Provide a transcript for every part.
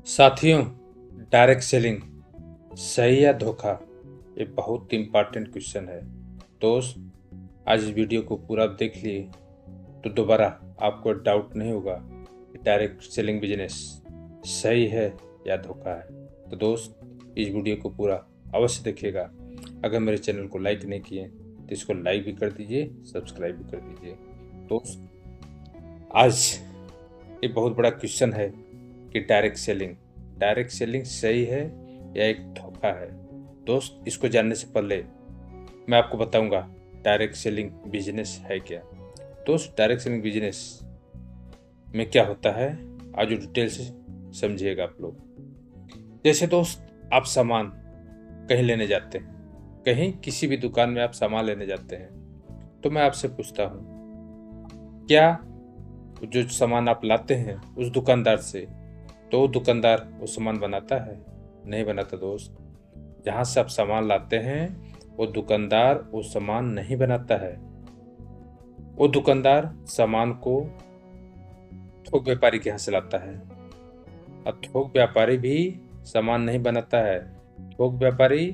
साथियों, direct selling सही या धोखा, ये बहुत इम्पॉर्टेंट क्वेश्चन है। दोस्त, आज इस वीडियो को पूरा देख लिए तो दोबारा आपको डाउट नहीं होगा कि डायरेक्ट सेलिंग बिजनेस सही है या धोखा है। तो दोस्त, इस वीडियो को पूरा अवश्य देखिएगा। अगर मेरे चैनल को लाइक नहीं किए तो इसको लाइक भी कर दीजिए, सब्सक्राइब भी कर दीजिए। दोस्त, आज ये बहुत बड़ा क्वेश्चन है कि डायरेक्ट सेलिंग सही है या एक धोखा है। दोस्त, इसको जानने से पहले मैं आपको बताऊंगा डायरेक्ट सेलिंग बिजनेस है क्या। दोस्त, डायरेक्ट सेलिंग बिजनेस में क्या होता है आज डिटेल से समझिएगा आप लोग। जैसे दोस्त, आप सामान कहीं लेने जाते हैं, कहीं किसी भी दुकान में आप सामान लेने जाते हैं, तो मैं आपसे पूछता हूँ, क्या जो सामान आप लाते हैं उस दुकानदार से, तो वो दुकानदार वो सामान बनाता है? नहीं बनाता दोस्त। जहाँ से आप सामान लाते हैं वो दुकानदार वो सामान नहीं बनाता है। वो दुकानदार सामान को थोक व्यापारी के यहाँ से लाता है, और थोक व्यापारी भी सामान नहीं बनाता है। थोक व्यापारी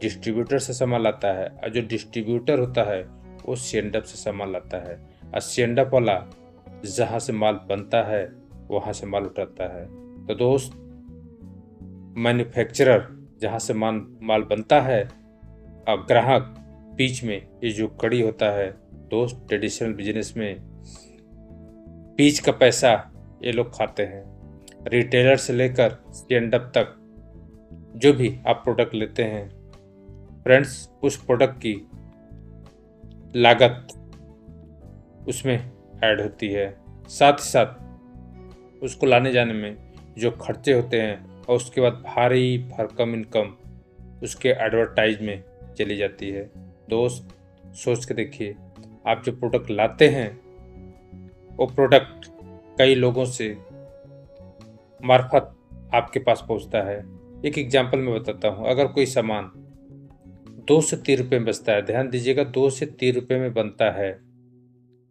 डिस्ट्रीब्यूटर से सामान लाता है, और जो डिस्ट्रीब्यूटर होता है वो सेंडअप से सामान लाता है, और सेंडअप वाला जहाँ से माल बनता है वहाँ से माल उठाता है। तो दोस्त, मैन्युफैक्चरर जहाँ से माल बनता है और ग्राहक बीच में ये जो कड़ी होता है, दोस्त ट्रेडिशनल बिजनेस में बीच का पैसा ये लोग खाते हैं। रिटेलर से लेकर स्टैंड अप तक जो भी आप प्रोडक्ट लेते हैं फ्रेंड्स, उस प्रोडक्ट की लागत उसमें ऐड होती है। साथ ही साथ उसको लाने जाने में जो खर्चे होते हैं और उसके बाद भारी भरकम इनकम उसके एडवर्टाइज में चली जाती है। दोस्त, सोच के देखिए, आप जो प्रोडक्ट लाते हैं वो प्रोडक्ट कई लोगों से मार्फत आपके पास पहुंचता है। एक एग्जांपल मैं बताता हूं। अगर कोई सामान 2 से 3 रुपये में बचता है, ध्यान दीजिएगा, 2 से 3 रुपये में बनता है,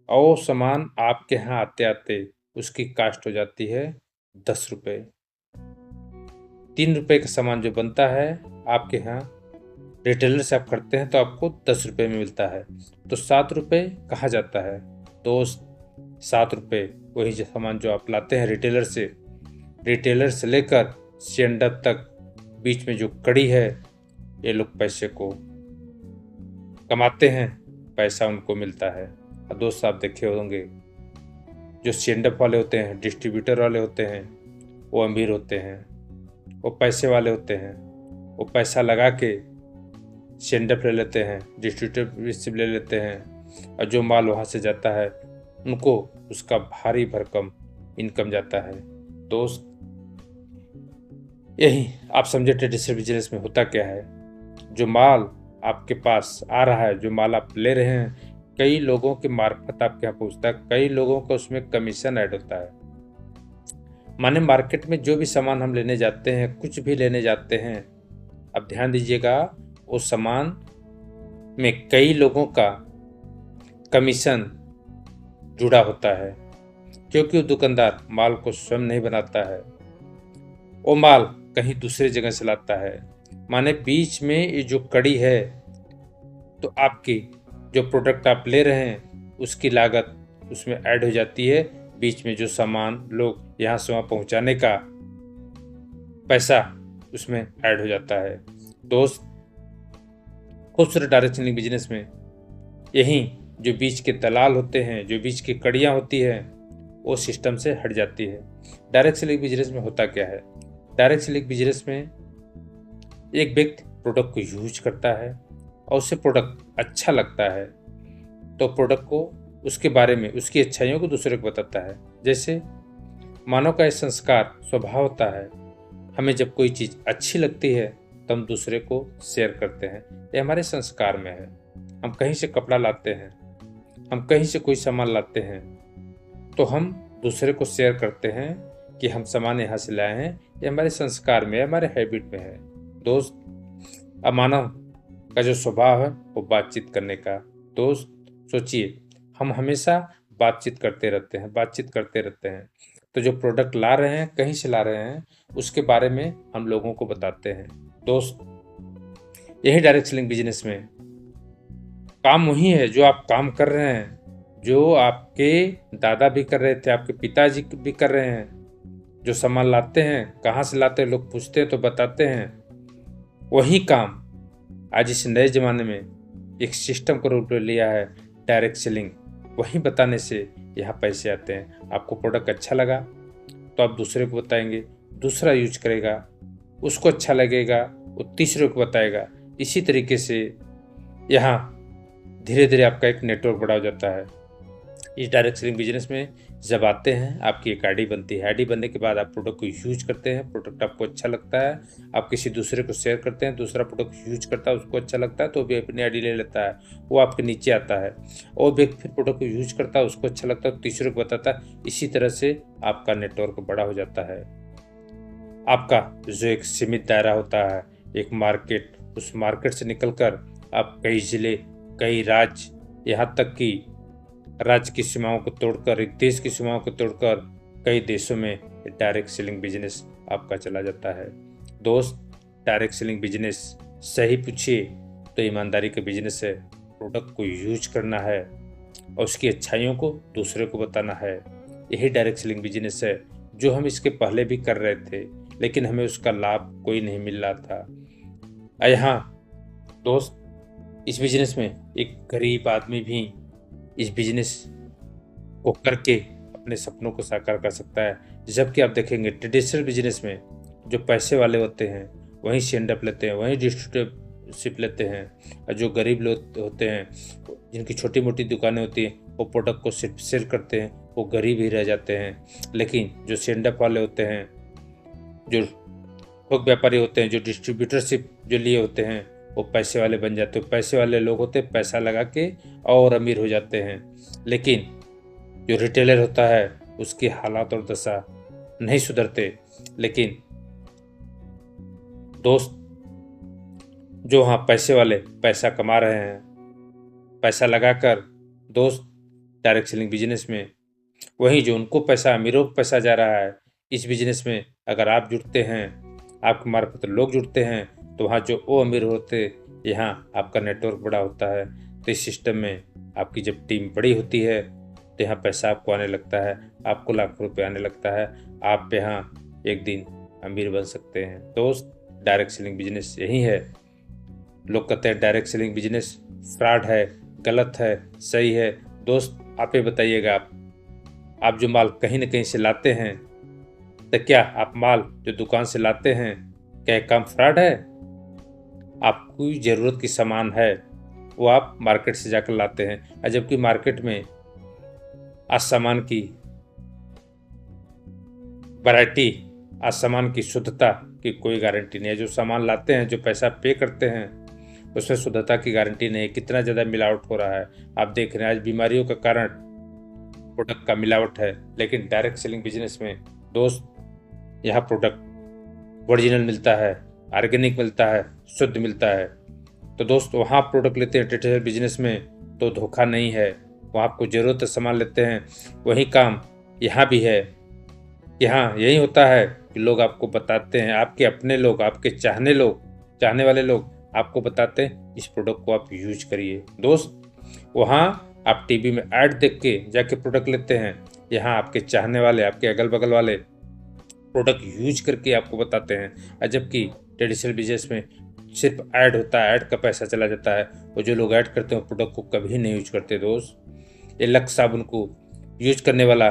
और वो सामान आपके यहाँ आते आते उसकी कास्ट हो जाती है 10 रुपये। 3 रुपये का सामान जो बनता है आपके यहाँ रिटेलर से आप करते हैं तो आपको 10 रुपये में मिलता है, तो 7 रुपये कहाँ जाता है दोस्त? 7 रुपये वही जो सामान जो आप लाते हैं रिटेलर से लेकर स्टैंड-अप तक बीच में जो कड़ी है, ये लोग पैसे को कमाते हैं, पैसा उनको मिलता है। और दोस्त, आप देखे होंगे जो स्टैंड-अप वाले होते हैं, डिस्ट्रीब्यूटर वाले होते हैं, वो अमीर होते हैं, वो पैसे वाले होते हैं। वो पैसा लगा के स्टैंड-अप ले लेते हैं, डिस्ट्रीब्यूटर ले लेते हैं, और जो माल वहाँ से जाता है उनको उसका भारी भरकम इनकम जाता है। दोस्त, यही आप समझे ट्रेडिशनल बिजनेस में होता क्या है। जो माल आपके पास आ रहा है, जो माल आप ले रहे हैं, कई लोगों के मार्फत आपके यहाँ पहुँचता है, कई लोगों का उसमें कमीशन ऐड होता है। माने मार्केट में जो भी सामान हम लेने जाते हैं, कुछ भी लेने जाते हैं, अब ध्यान दीजिएगा, उस सामान में कई लोगों का कमीशन जुड़ा होता है, क्योंकि वो दुकानदार माल को स्वयं नहीं बनाता है, वो माल कहीं दूसरे जगह से लाता है। माने बीच में ये जो कड़ी है, तो आपकी जो प्रोडक्ट आप ले रहे हैं उसकी लागत उसमें ऐड हो जाती है। बीच में जो सामान लोग यहाँ से वहाँ पहुँचाने का पैसा उसमें ऐड हो जाता है। दोस्त, खूबसूरत डायरेक्ट सेलिंग बिजनेस में यही जो बीच के दलाल होते हैं, जो बीच की कड़ियाँ होती हैं, वो सिस्टम से हट जाती है। डायरेक्ट सेलिंग बिजनेस में होता क्या है? डायरेक्ट सेलिंग बिजनेस में एक व्यक्ति प्रोडक्ट को यूज करता है और उससे प्रोडक्ट अच्छा लगता है, तो प्रोडक्ट को उसके बारे में उसकी अच्छाइयों को दूसरे को बताता है। जैसे मानव का एक संस्कार स्वभाव होता है, हमें जब कोई चीज़ अच्छी लगती है तो हम दूसरे को शेयर करते हैं, ये हमारे संस्कार में है। हम कहीं से कपड़ा लाते हैं, हम कहीं से कोई सामान लाते हैं, तो हम दूसरे को शेयर करते हैं कि हम सामान यहाँ से लाए हैं, ये हमारे संस्कार में, हमारे हैबिट में है। दोस्त, अब मानव का जो स्वभाव है वो बातचीत करने का। दोस्त, सोचिए, हम हमेशा बातचीत करते रहते हैं। तो जो प्रोडक्ट ला रहे हैं, कहीं से ला रहे हैं, उसके बारे में हम लोगों को बताते हैं। दोस्त, यही डायरेक्ट सेलिंग बिजनेस में काम वही है जो आप काम कर रहे हैं, जो आपके दादा भी कर रहे थे, आपके पिताजी भी कर रहे हैं। जो सामान लाते हैं, कहाँ से लाते हैं, लोग पूछते हैं तो बताते हैं। वही काम आज इस नए ज़माने में एक सिस्टम का रूप ले लिया है, डायरेक्ट सेलिंग। वही बताने से यहाँ पैसे आते हैं। आपको प्रोडक्ट अच्छा लगा तो आप दूसरे को बताएंगे, दूसरा यूज करेगा, उसको अच्छा लगेगा, वो तीसरे को बताएगा। इसी तरीके से यहाँ धीरे धीरे आपका एक नेटवर्क बड़ा हो जाता है। इस डायरेक्ट सेलिंग बिजनेस में जब आते हैं, आपकी एक आईडी बनती है। आईडी बनने के बाद आप प्रोडक्ट को यूज करते हैं, प्रोडक्ट आपको अच्छा लगता है, आप किसी दूसरे को शेयर करते हैं, दूसरा प्रोडक्ट यूज करता है, उसको अच्छा लगता है तो भी अपनी आईडी ले लेता है, वो आपके नीचे आता है। और भी फिर प्रोडक्ट को यूज करता है, उसको अच्छा लगता है तो तीसरे को बताता है। इसी तरह से आपका नेटवर्क बड़ा हो जाता है। आपका जो एक सीमित दायरा होता है, एक मार्केट, उस मार्केट से निकलकर आप कई जिले, कई राज्य, यहाँ तक कि राज्य की सीमाओं को तोड़कर, एक देश की सीमाओं को तोड़कर कई देशों में डायरेक्ट सेलिंग बिजनेस आपका चला जाता है। दोस्त, डायरेक्ट सेलिंग बिजनेस सही पूछिए तो ईमानदारी का बिजनेस है। प्रोडक्ट को यूज करना है और उसकी अच्छाइयों को दूसरे को बताना है। यही डायरेक्ट सेलिंग बिजनेस है जो हम इसके पहले भी कर रहे थे, लेकिन हमें उसका लाभ कोई नहीं मिल रहा था। यहाँ दोस्त, इस बिजनेस में एक गरीब आदमी भी इस बिजनेस को करके अपने सपनों को साकार कर सकता है। जबकि आप देखेंगे ट्रेडिशनल बिजनेस में जो पैसे वाले होते हैं वहीं सेंड अप लेते हैं, वहीं डिस्ट्रीब्यूटरशिप लेते हैं, और जो गरीब लोग होते हैं, जिनकी छोटी मोटी दुकानें होती हैं, वो प्रोडक्ट को सिर्फ सेल करते हैं, वो गरीब ही रह जाते हैं। लेकिन जो सेंड अप वाले होते हैं, जो थोक व्यापारी होते हैं, जो डिस्ट्रीब्यूटरशिप जो लिए होते हैं, वो पैसे वाले बन जाते हैं। पैसे वाले लोग होते हैं, पैसा लगा के और अमीर हो जाते हैं। लेकिन जो रिटेलर होता है उसकी हालात और दशा नहीं सुधरते। लेकिन दोस्त, जो हाँ पैसे वाले पैसा कमा रहे हैं, पैसा लगाकर दोस्त डायरेक्ट सेलिंग बिजनेस में, वहीं जो उनको पैसा, अमीरों को पैसा जा रहा है, इस बिजनेस में अगर आप जुड़ते हैं, आपके मार्फत लोग जुड़ते हैं, तो वहाँ जो वो अमीर होते, यहाँ आपका नेटवर्क बड़ा होता है। तो इस सिस्टम में आपकी जब टीम बड़ी होती है तो यहाँ पैसा आपको आने लगता है, आपको लाखों रुपये आने लगता है, आप यहाँ एक दिन अमीर बन सकते हैं। दोस्त, डायरेक्ट सेलिंग बिजनेस यही है। लोग कहते हैं डायरेक्ट सेलिंग बिजनेस फ्रॉड है, गलत है, सही है। दोस्त, आप ये बताइएगा, आप जो माल कहीं ना कहीं से लाते हैं, तो क्या आप माल जो दुकान से लाते हैं, क्या एक काम फ्रॉड है? आपको ज़रूरत की सामान है वो आप मार्केट से जाकर लाते हैं, और जबकि मार्केट में आज सामान की वैरायटी, आज सामान की शुद्धता की कोई गारंटी नहीं है। जो सामान लाते हैं, जो पैसा पे करते हैं, उसमें शुद्धता की गारंटी नहीं है। कितना ज़्यादा मिलावट हो रहा है आप देख रहे हैं। आज बीमारियों का कारण प्रोडक्ट का मिलावट है। लेकिन डायरेक्ट सेलिंग बिजनेस में दोस्त, यहाँ प्रोडक्ट ओरिजिनल मिलता है, ऑर्गेनिक मिलता है, शुद्ध मिलता है। तो दोस्त, वहाँ प्रोडक्ट लेते हैं ट्रेडिशनल बिजनेस में तो धोखा नहीं है, वहाँ आपको ज़रूरत है सामान लेते हैं। वही काम यहाँ भी है। यहाँ यही होता है कि लोग आपको बताते हैं, आपके अपने लोग, आपके चाहने वाले लोग आपको बताते हैं इस प्रोडक्ट को आप यूज करिए। दोस्त, वहाँ आप टीवी में ऐड देख के जाके प्रोडक्ट लेते हैं, यहाँ आपके चाहने वाले, आपके अगल बगल वाले प्रोडक्ट यूज करके आपको बताते हैं। जबकि ट्रेडिशनल बिजनेस में सिर्फ ऐड होता है, ऐड का पैसा चला जाता है, और जो लोग ऐड करते हैं प्रोडक्ट को कभी नहीं यूज करते। दोस्त, ये लक्स साबुन को यूज करने वाला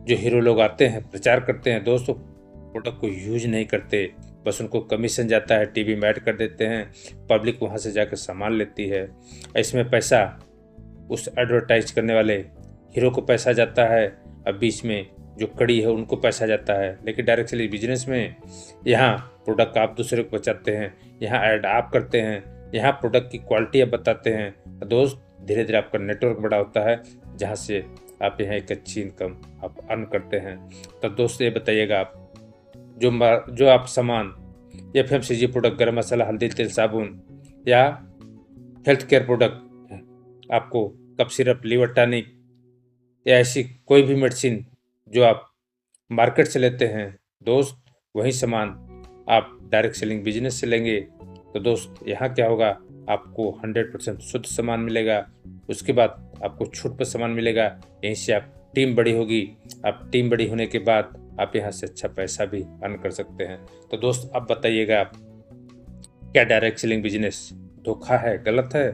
जो हीरो लोग आते हैं, प्रचार करते हैं, दोस्तों प्रोडक्ट को यूज नहीं करते, बस उनको कमीशन जाता है, टीवी में ऐड कर देते हैं, पब्लिक वहाँ से जाकर सामान लेती है। इसमें पैसा उस एडवर्टाइज करने वाले हीरो को पैसा जाता है, अब बीच में जो कड़ी है उनको पैसा जाता है। लेकिन डायरेक्ट सेलिंग बिजनेस में यहाँ प्रोडक्ट आप दूसरे को बचाते हैं, यहाँ ऐड आप करते हैं, यहाँ प्रोडक्ट की क्वालिटी आप बताते हैं। दोस्त, धीरे धीरे आपका नेटवर्क बड़ा होता है, जहाँ से आप यहाँ एक अच्छी इनकम आप अर्न करते हैं। तो दोस्त, ये बताइएगा, आप जो आप सामान FMCG प्रोडक्ट, गरम मसाला, हल्दी तेल, साबुन, या हेल्थ केयर प्रोडक्ट, आपको कफ सिरप, लीवर टॉनिक, या ऐसी कोई भी मेडिसिन जो आप मार्केट से लेते हैं दोस्त, वही सामान आप डायरेक्ट सेलिंग बिजनेस से लेंगे तो दोस्त यहाँ क्या होगा, आपको 100% शुद्ध सामान मिलेगा। उसके बाद आपको छूट पर सामान मिलेगा। यहीं से आप टीम बड़ी होगी। आप टीम बड़ी होने के बाद आप यहाँ से अच्छा पैसा भी अर्न कर सकते हैं। तो दोस्त अब बताइएगा, आप क्या डायरेक्ट सेलिंग बिजनेस धोखा है, गलत है?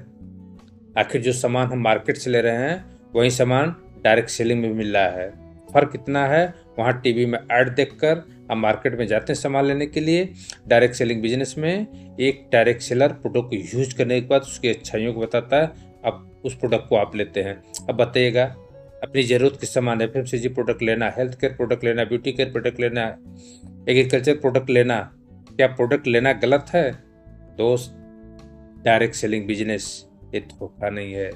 आखिर जो सामान हम मार्केट से ले रहे हैं वही सामान डायरेक्ट सेलिंग में मिल रहा है। फर्क इतना है, वहाँ टीवी में ऐड देखकर हम मार्केट में जाते हैं सामान लेने के लिए। डायरेक्ट सेलिंग बिजनेस में एक डायरेक्ट सेलर प्रोडक्ट को यूज करने के बाद उसकी अच्छाइयों को बताता है, अब उस प्रोडक्ट को आप लेते हैं। अब बताइएगा, अपनी ज़रूरत के सामान FMCG प्रोडक्ट लेना, हेल्थ केयर प्रोडक्ट लेना, ब्यूटी केयर प्रोडक्ट लेना, एग्रीकल्चर प्रोडक्ट लेना, क्या प्रोडक्ट लेना गलत है? दोस्त, डायरेक्ट सेलिंग बिजनेस ये धोखा नहीं है।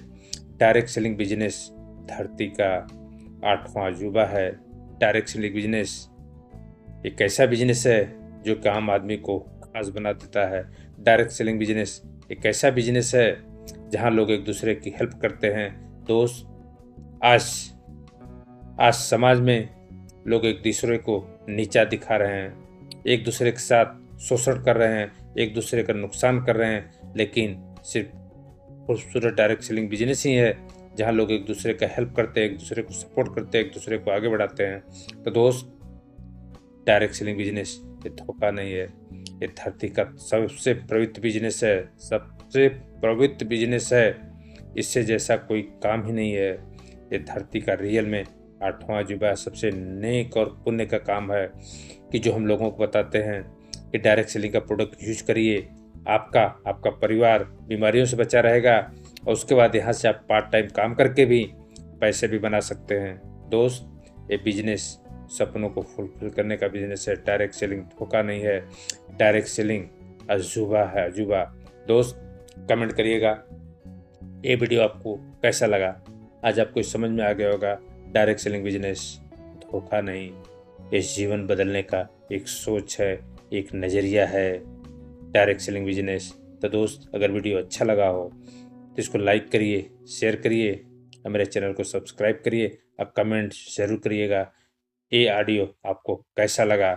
डायरेक्ट सेलिंग बिजनेस धरती का 8वां अजूबा है। डायरेक्ट सेलिंग बिजनेस एक ऐसा बिजनेस है जो कि आम आदमी को खास बना देता है। डायरेक्ट सेलिंग बिजनेस एक ऐसा बिजनेस है जहां लोग एक दूसरे की हेल्प करते हैं। दोस्त, आज आज समाज में लोग एक दूसरे को नीचा दिखा रहे हैं, एक दूसरे के साथ शोषण कर रहे हैं, एक दूसरे का नुकसान कर रहे हैं, लेकिन सिर्फ खूबसूरत डायरेक्ट सेलिंग बिजनेस ही है जहां लोग एक दूसरे का हेल्प करते हैं, एक दूसरे को सपोर्ट करते हैं, एक दूसरे को आगे बढ़ाते हैं। तो दोस्त, डायरेक्ट सेलिंग बिजनेस ये धोखा नहीं है, ये धरती का सबसे पवित्र बिजनेस है, सबसे पवित्र बिजनेस है। इससे जैसा कोई काम ही नहीं है। ये धरती का रियल में 8वां अजूबा सबसे नेक और पुण्य का काम है कि जो हम लोगों को बताते हैं कि डायरेक्ट सेलिंग का प्रोडक्ट यूज करिए, आपका परिवार बीमारियों से बचा रहेगा और उसके बाद यहाँ से आप पार्ट टाइम काम करके भी पैसे भी बना सकते हैं। दोस्त, ये बिजनेस सपनों को फुलफिल करने का बिजनेस है। डायरेक्ट सेलिंग धोखा नहीं है, डायरेक्ट सेलिंग अजूबा है, अजूबा। दोस्त, कमेंट करिएगा ये वीडियो आपको कैसा लगा। आज आपको समझ में आ गया होगा, डायरेक्ट सेलिंग बिजनेस धोखा नहीं, इस जीवन बदलने का एक सोच है, एक नज़रिया है डायरेक्ट सेलिंग बिजनेस। तो दोस्त, अगर वीडियो अच्छा लगा हो तो इसको लाइक करिए, शेयर करिए और मेरे चैनल को सब्सक्राइब करिए। अब कमेंट ज़रूर करिएगा ये ऑडियो आपको कैसा लगा।